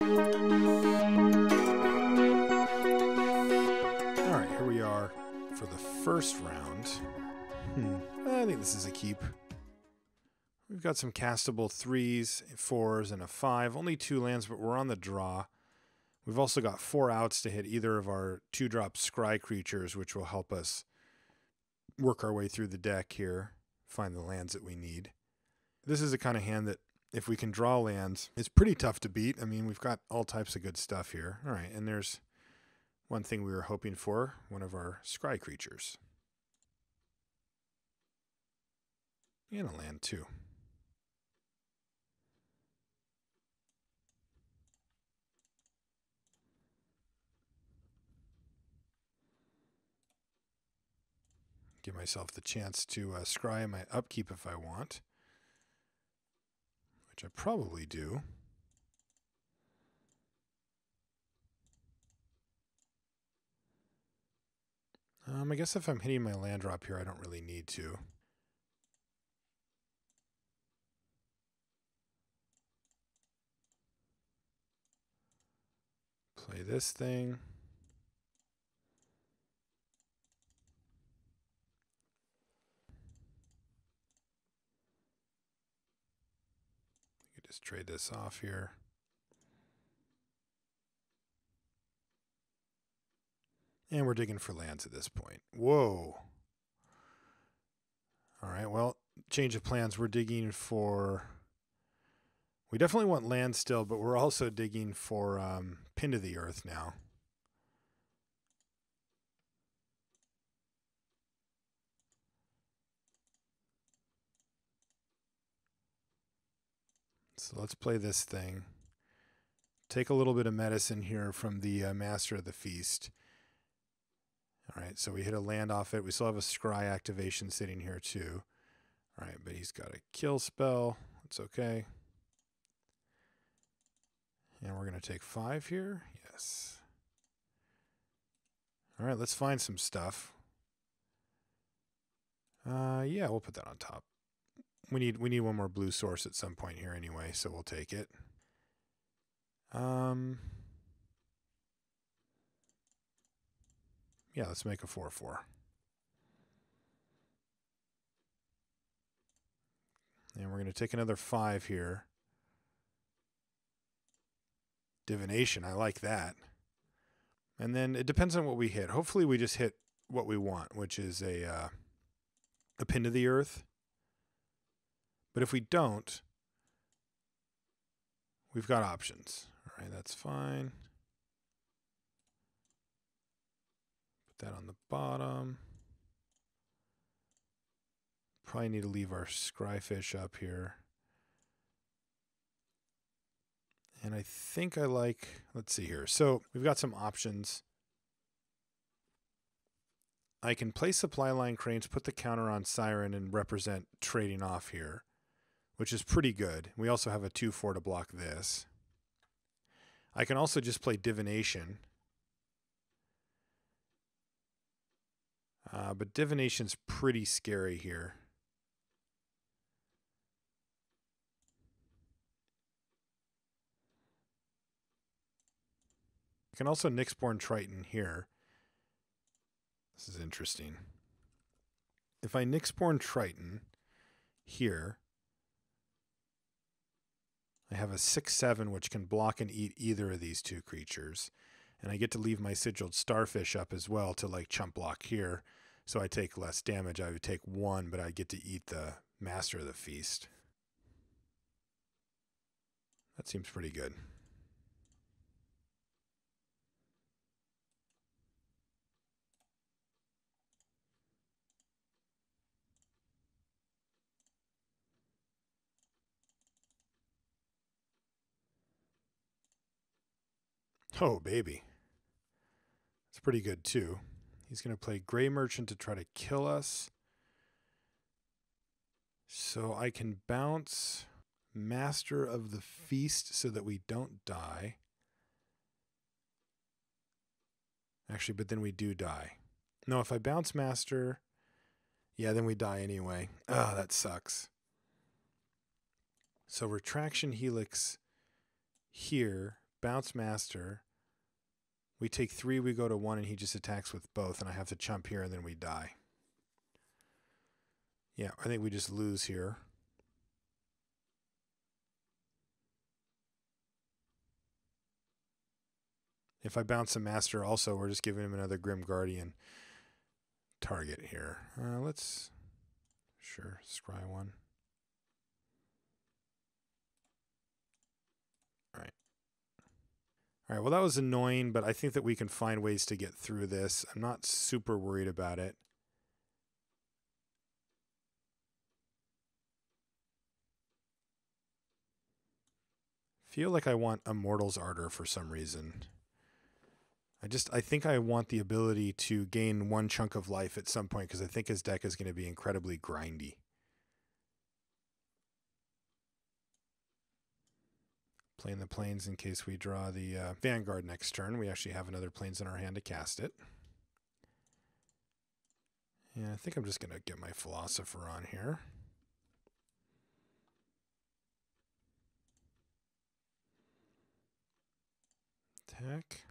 Alright, here we are for the first round. I think this is a keep. We've got some castable 3s, 4s, and a 5. Only 2 lands, but we're on the draw. We've also got 4 outs to hit either of our 2-drop scry creatures, which will help us work our way through the deck here, find the lands that we need. This is the kind of hand that, if we can draw lands, it's pretty tough to beat. I mean, we've got all types of good stuff here. All right, and there's one thing we were hoping for, one of our scry creatures. And a land, too. Give myself the chance to scry my upkeep if I want, which I probably do. I guess if I'm hitting my land drop here, I don't really need to. Play this thing. Just trade this off here. And we're digging for lands at this point. Whoa. All right, well, change of plans. We're digging for... We definitely want land still, but we're also digging for Pin to the Earth now. So let's play this thing. Take a little bit of medicine here from the Master of the Feast. All right, so we hit a land off it. We still have a scry activation sitting here too. All right, but he's got a kill spell. It's okay. And we're going to take 5 here. Yes. All right, let's find some stuff. Yeah, we'll put that on top. We need one more blue source at some point here anyway, so we'll take it. Yeah, let's make a 4/4. And we're going to take another 5 here. Divination, I like that. And then it depends on what we hit. Hopefully we just hit what we want, which is a Pin to the Earth. But if we don't, we've got options. All right, that's fine. Put that on the bottom. Probably need to leave our scryfish up here. And I think I like, let's see here. So we've got some options. I can play Supply Line Cranes, put the counter on Siren, and represent trading off here, which is pretty good. We also have a 2/4 to block this. I can also just play Divination. But Divination's pretty scary here. I can also Nyxborn Triton here. This is interesting. If I Nyxborn Triton here, I have a 6/7 which can block and eat either of these 2 creatures. And I get to leave my Sigiled Starfish up as well to like chump block here. So I take less damage. I would take 1, but I get to eat the Master of the Feast. That seems pretty good. Oh, baby. It's pretty good, too. He's going to play Gray Merchant to try to kill us. So I can bounce Master of the Feast so that we don't die. Actually, but then we do die. No, if I bounce Master, yeah, then we die anyway. Oh, that sucks. So Retraction Helix here, bounce Master. We take 3, we go to 1, and he just attacks with both, and I have to chump here, and then we die. Yeah, I think we just lose here. If I bounce a Master also, we're just giving him another Grim Guardian target here. Let's... Sure, scry 1. Alright. Alright, well that was annoying, but I think that we can find ways to get through this. I'm not super worried about it. Feel like I want Immortal's Ardor for some reason. I think I want the ability to gain 1 chunk of life at some point because I think his deck is going to be incredibly grindy. Playing the Plains in case we draw the Vanguard next turn. We actually have another Plains in our hand to cast it. Yeah, I think I'm just going to get my Philosopher on here. Attack.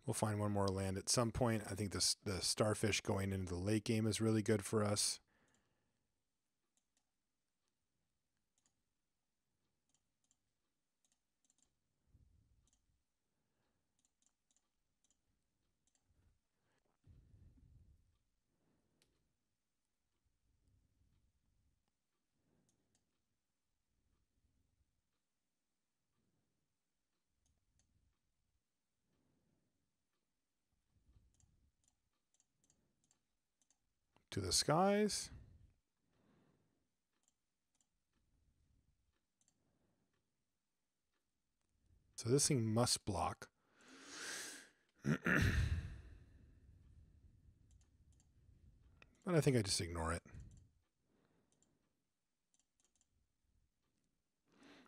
We'll find one more land at some point. I think the Starfish going into the late game is really good for us. To the skies. So this thing must block. But I think I just ignore it.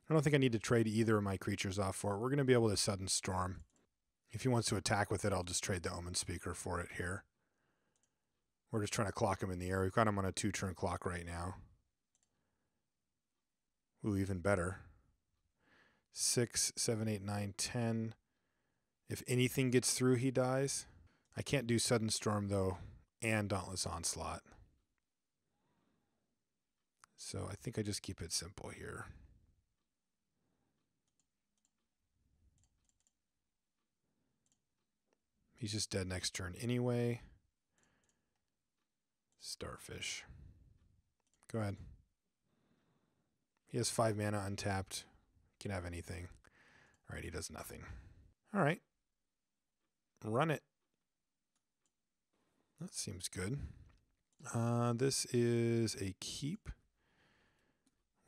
I don't think I need to trade either of my creatures off for it. We're going to be able to Sudden Storm. If he wants to attack with it, I'll just trade the Omenspeaker for it here. We're just trying to clock him in the air. We've got him on a 2-turn clock right now. Ooh, even better. 6, 7, 8, 9, 10. If anything gets through, he dies. I can't do Sudden Storm, though, and Dauntless Onslaught. So I think I just keep it simple here. He's just dead next turn anyway. Starfish. Go ahead. He has 5 mana untapped. Can have anything. All right, he does nothing. All right. Run it. That seems good. This is a keep.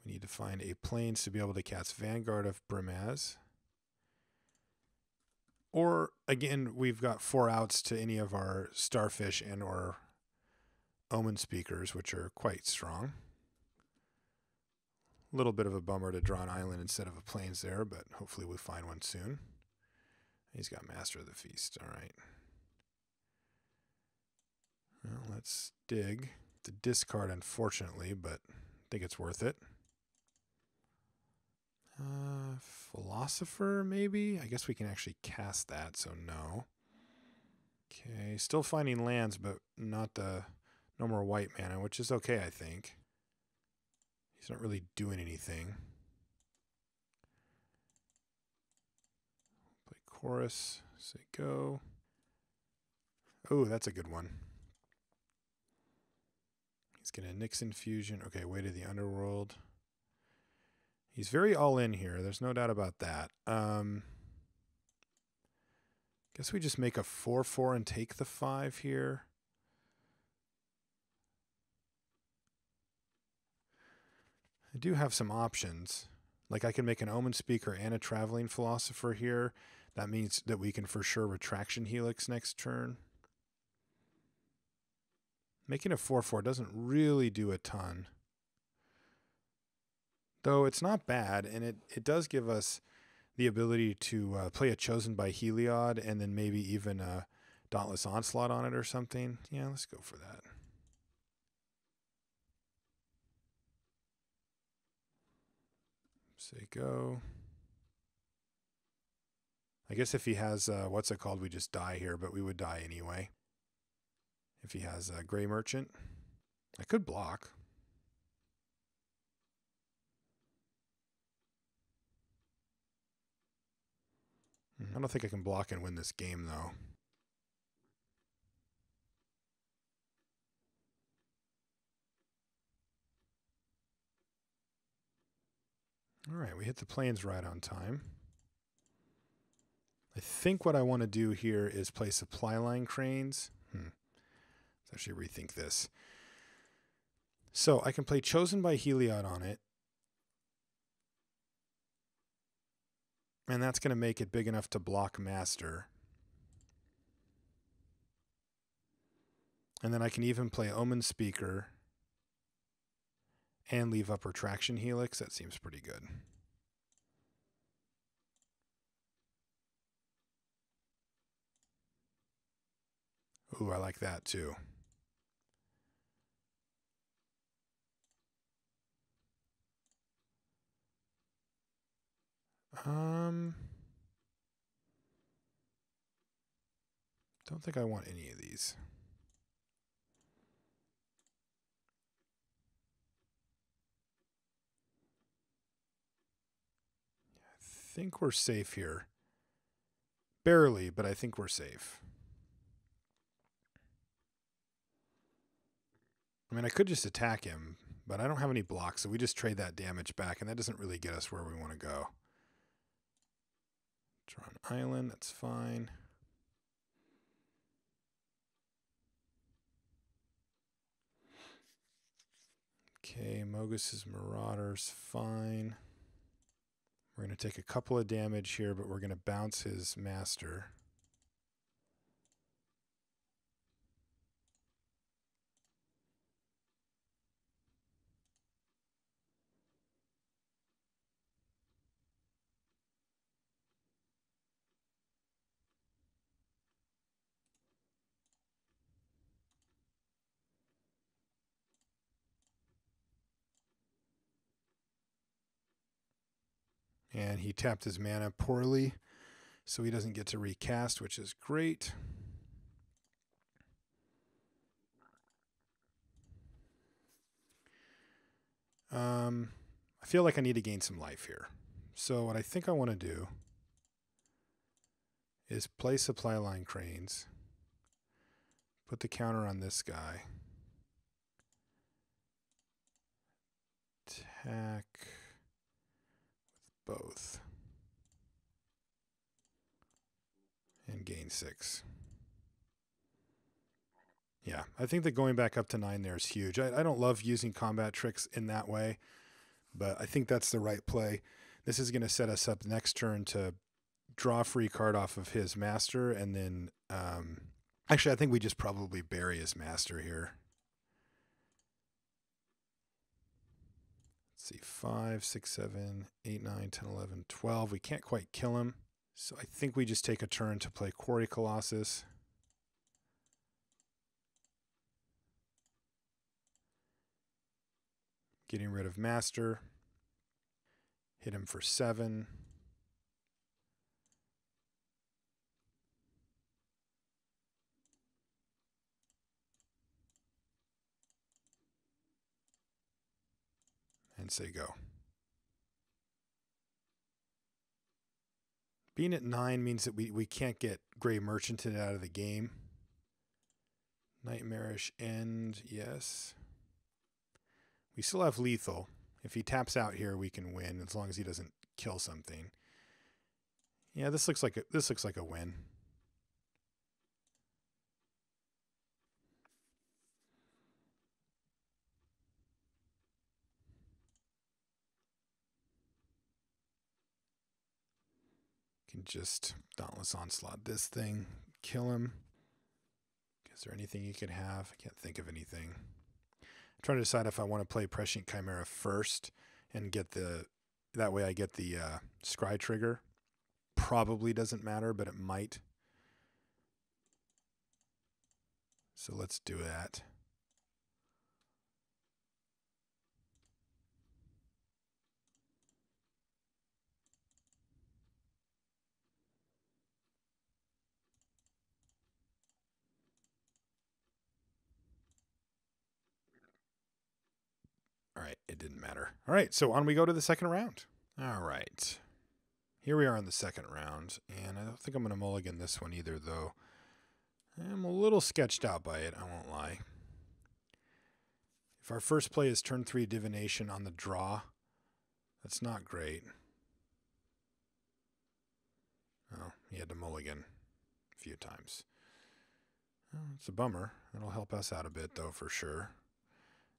We need to find a Plains to be able to cast Vanguard of Brimaz. Or, again, we've got 4 outs to any of our Starfish and or Omenspeakers, which are quite strong. A little bit of a bummer to draw an island instead of a Plains there, but hopefully we find one soon. He's got Master of the Feast. All right. Well, let's dig. The discard, unfortunately, but I think it's worth it. Philosopher, maybe? I guess we can actually cast that, so no. Okay, still finding lands, but no more white mana, which is okay, I think. He's not really doing anything. Play Chorus. Say go. Oh, that's a good one. He's going to Nyx Infusion. Okay, Way to the Underworld. He's very all in here. There's no doubt about that. Guess we just make a 4/4 and take the 5 here. I do have some options. Like I can make an Omenspeaker and a Traveling Philosopher here. That means that we can for sure Retraction Helix next turn. Making a 4/4 doesn't really do a ton. Though it's not bad, and it does give us the ability to play a Chosen by Heliod and then maybe even a Dauntless Onslaught on it or something. Yeah, let's go for that. Say go. I guess if he has, what's it called, we just die here, but we would die anyway. If he has a Gray Merchant, I could block. I don't think I can block and win this game, though. All right, we hit the plains right on time. I think what I want to do here is play Supply Line Cranes. Let's actually rethink this. So I can play Chosen by Heliod on it. And that's going to make it big enough to block Master. And then I can even play Omenspeaker and leave up Retraction Helix. That seems pretty good. Ooh, I like that too. Don't think I want any of these. I think we're safe here. Barely, but I think we're safe. I mean, I could just attack him, but I don't have any blocks, so we just trade that damage back, and that doesn't really get us where we want to go. Draw an island, that's fine. Okay, Mogus's Marauders, fine. We're going to take a couple of damage here, but we're going to bounce his Master. And he tapped his mana poorly, so he doesn't get to recast, which is great. I feel like I need to gain some life here. So what I think I want to do is play Supply Line Cranes, put the counter on this guy, attack with both, and gain 6. Yeah, I think that going back up to 9 there is huge. I don't love using combat tricks in that way, but I think that's the right play. This is going to set us up next turn to draw a free card off of his Master, and then actually I think we just probably bury his Master here. Let's see, 5, 6, 7, 8, 9, 10, 11, 12. We can't quite kill him, so I think we just take a turn to play Quarry Colossus. Getting rid of Master. Hit him for 7. And say go. Being at 9 means that we can't get Gray Merchanted out of the game. Nightmarish End, yes. We still have lethal. If he taps out here, we can win as long as he doesn't kill something. Yeah, this looks like a win. Can just Dauntless Onslaught this thing, kill him. Is there anything you could have? I can't think of anything. I'm trying to decide if I want to play Prescient Chimera first and get that way I get the Scry trigger. probably doesn't matter, but it might. So let's do that. All right, it didn't matter. All right, so on we go to the second round. All right. Here we are in the second round, and I don't think I'm going to mulligan this one either, though. I'm a little sketched out by it, I won't lie. If our first play is turn 3 Divination on the draw, that's not great. Oh, he had to mulligan a few times. Well, it's a bummer. It'll help us out a bit, though, for sure.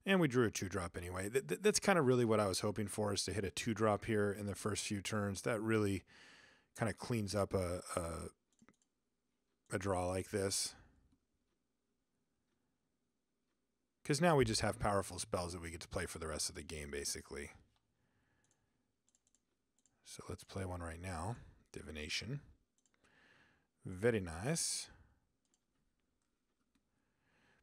And we drew a 2-drop anyway. That's kind of really what I was hoping for, is to hit a 2-drop here in the first few turns. That really kind of cleans up a draw like this. Because now we just have powerful spells that we get to play for the rest of the game, basically. So let's play one right now. Divination. Very nice.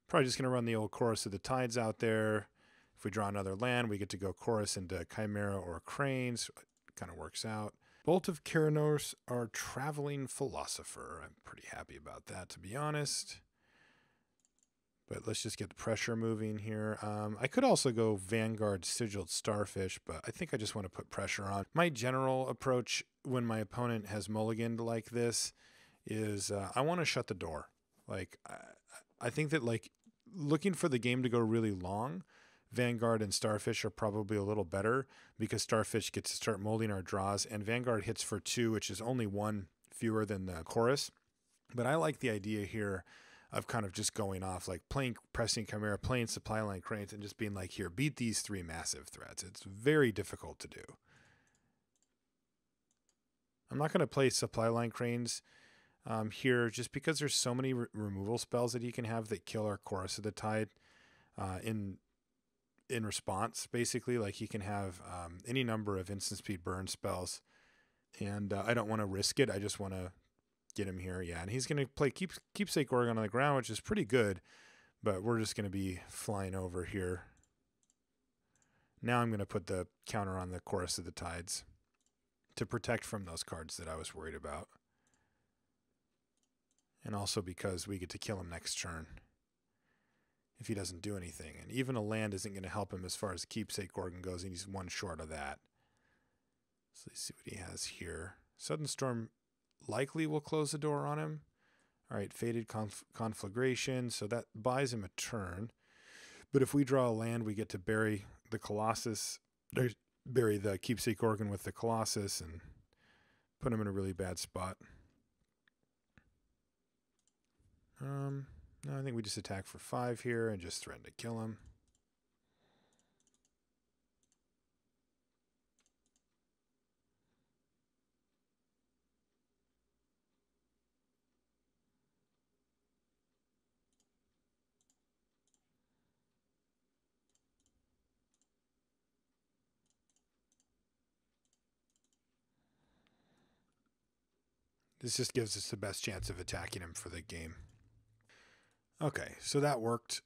Probably just going to run the old Chorus of the Tides out there. If we draw another land, we get to go Chorus into Chimera or Cranes. It kind of works out. Bolt of Keranos, our Traveling Philosopher. I'm pretty happy about that, to be honest. But let's just get the pressure moving here. I could also go Vanguard Sigiled Starfish, but I think I just want to put pressure on. My general approach when my opponent has mulliganed like this is I want to shut the door. Like, I think that, like, looking for the game to go really long, Vanguard and Starfish are probably a little better because Starfish gets to start molding our draws, and Vanguard hits for 2, which is only 1 fewer than the Chorus. But I like the idea here of kind of just going off, like playing Prescient Chimera, playing Supply Line Cranes, and just being like, here, beat these 3 massive threats. It's very difficult to do. I'm not going to play Supply Line Cranes here just because there's so many removal spells that he can have that kill our Chorus of the Tide in response, basically. Like, he can have any number of instant speed burn spells, and I don't want to risk it. I just want to get him here. Yeah, and he's going to play Keepsake Organ on the ground, which is pretty good, but we're just going to be flying over here. Now I'm going to put the counter on the Chorus of the Tides to protect from those cards that I was worried about. And also because we get to kill him next turn if he doesn't do anything. And even a land isn't going to help him as far as Keepsake Organ goes, and he's 1 short of that. So let's see what he has here. Sudden Storm likely will close the door on him. All right, Fated Conflagration, so that buys him a turn. But if we draw a land, we get to bury the Colossus, bury the Keepsake Organ with the Colossus, and put him in a really bad spot. No, I think we just attack for 5 here and just threaten to kill him. This just gives us the best chance of attacking him for the game. Okay, so that worked.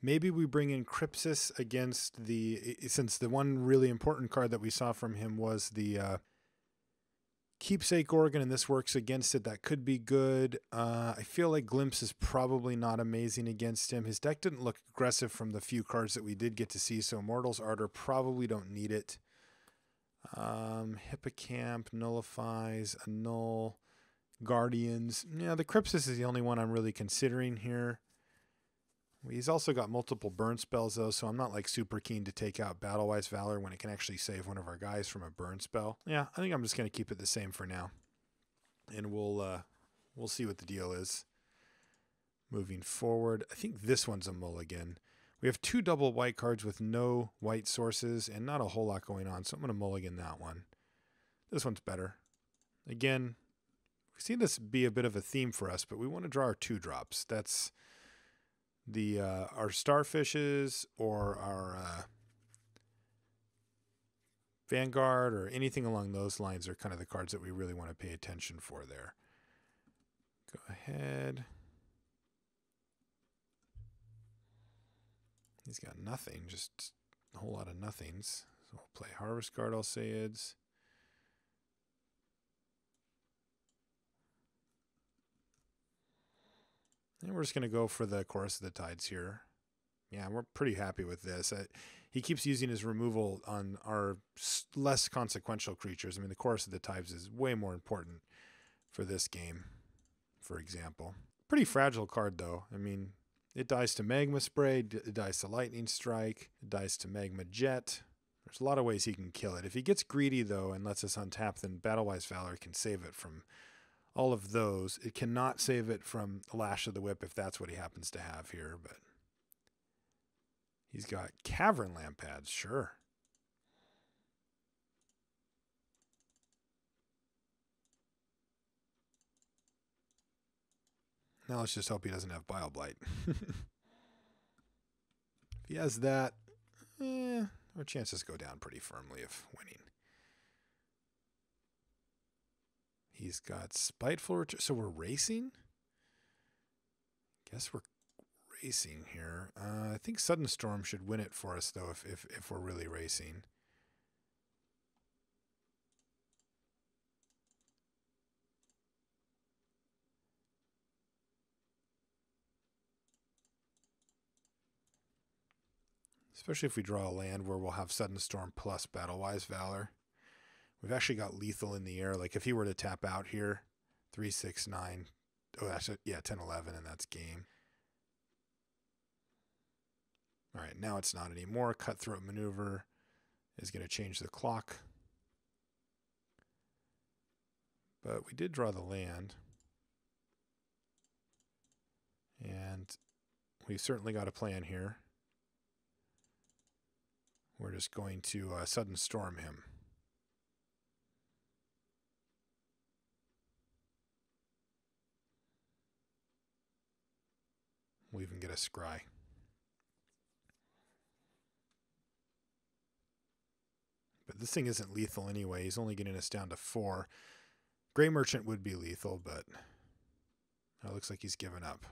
Maybe we bring in Crypsis against since the one really important card that we saw from him was the Keepsake Organ, and this works against it. That could be good. I feel like Glimpse is probably not amazing against him. His deck didn't look aggressive from the few cards that we did get to see, so Mortal's Ardor probably don't need it. Hippocamp nullifies, annul, Guardians. Yeah, the Crypsis is the only one I'm really considering here. He's also got multiple burn spells, though, so I'm not like super keen to take out Battlewise Valor when it can actually save one of our guys from a burn spell. Yeah, I think I'm just going to keep it the same for now, and we'll see what the deal is moving forward. I think this one's a mulligan. We have 2 double white cards with no white sources and not a whole lot going on, so I'm going to mulligan that one. This one's better. Again, we've seen this be a bit of a theme for us, but we want to draw our 2-drops. That's the our Starfishes or our Vanguard or anything along those lines are kind of the cards that we really want to pay attention for there. Go ahead. He's got nothing, just a whole lot of nothings. So we'll play Harvestguard Alseids. And we're just going to go for the Chorus of the Tides here. Yeah, we're pretty happy with this. He keeps using his removal on our less consequential creatures. I mean, the Chorus of the Tides is way more important for this game, for example. Pretty fragile card, though. I mean, it dies to Magma Spray, it dies to Lightning Strike, it dies to Magma Jet. There's a lot of ways he can kill it. If he gets greedy, though, and lets us untap, then Battlewise Valor can save it from all of those. It cannot save it from Lash of the Whip if that's what he happens to have here, but he's got Cavern Lampads, sure. Now let's just hope he doesn't have Bile Blight. If he has that, our chances go down pretty firmly of winning. He's got Spiteful, so we're racing? Guess we're racing here. I think Sudden Storm should win it for us, though, if we're really racing. Especially if we draw a land where we'll have Sudden Storm plus Battlewise Valor. We've actually got lethal in the air. Like if he were to tap out here, 3, 6, 9. Oh, actually, yeah, 10, 11, and that's game. All right, now it's not anymore. Cutthroat Maneuver is going to change the clock. But we did draw the land. And we've certainly got a plan here. We're just going to Sudden Storm him. We'll even get a Scry. But this thing isn't lethal anyway. He's only getting us down to 4. Grey Merchant would be lethal, but it looks like he's given up.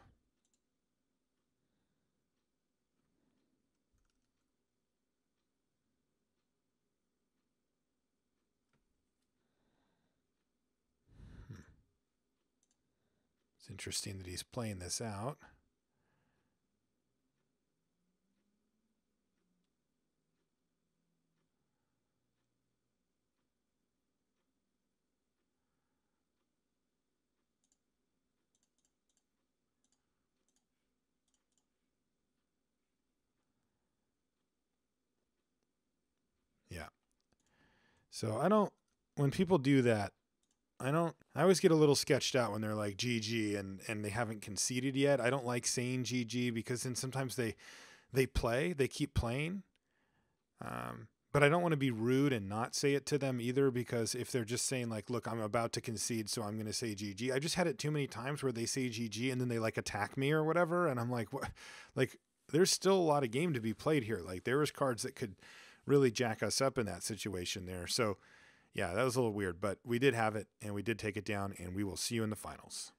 It's interesting that he's playing this out. Yeah. So when people do that, I always get a little sketched out when they're like GG and they haven't conceded yet. I don't like saying GG because then sometimes they keep playing. But I don't want to be rude and not say it to them either, because if they're just saying like, look, I'm about to concede, so I'm going to say GG. I just had it too many times where they say GG and then they like attack me or whatever. And I'm like, what? Like, there's still a lot of game to be played here. Like there was cards that could really jack us up in that situation there. So yeah, that was a little weird, but we did have it and we did take it down, and we will see you in the finals.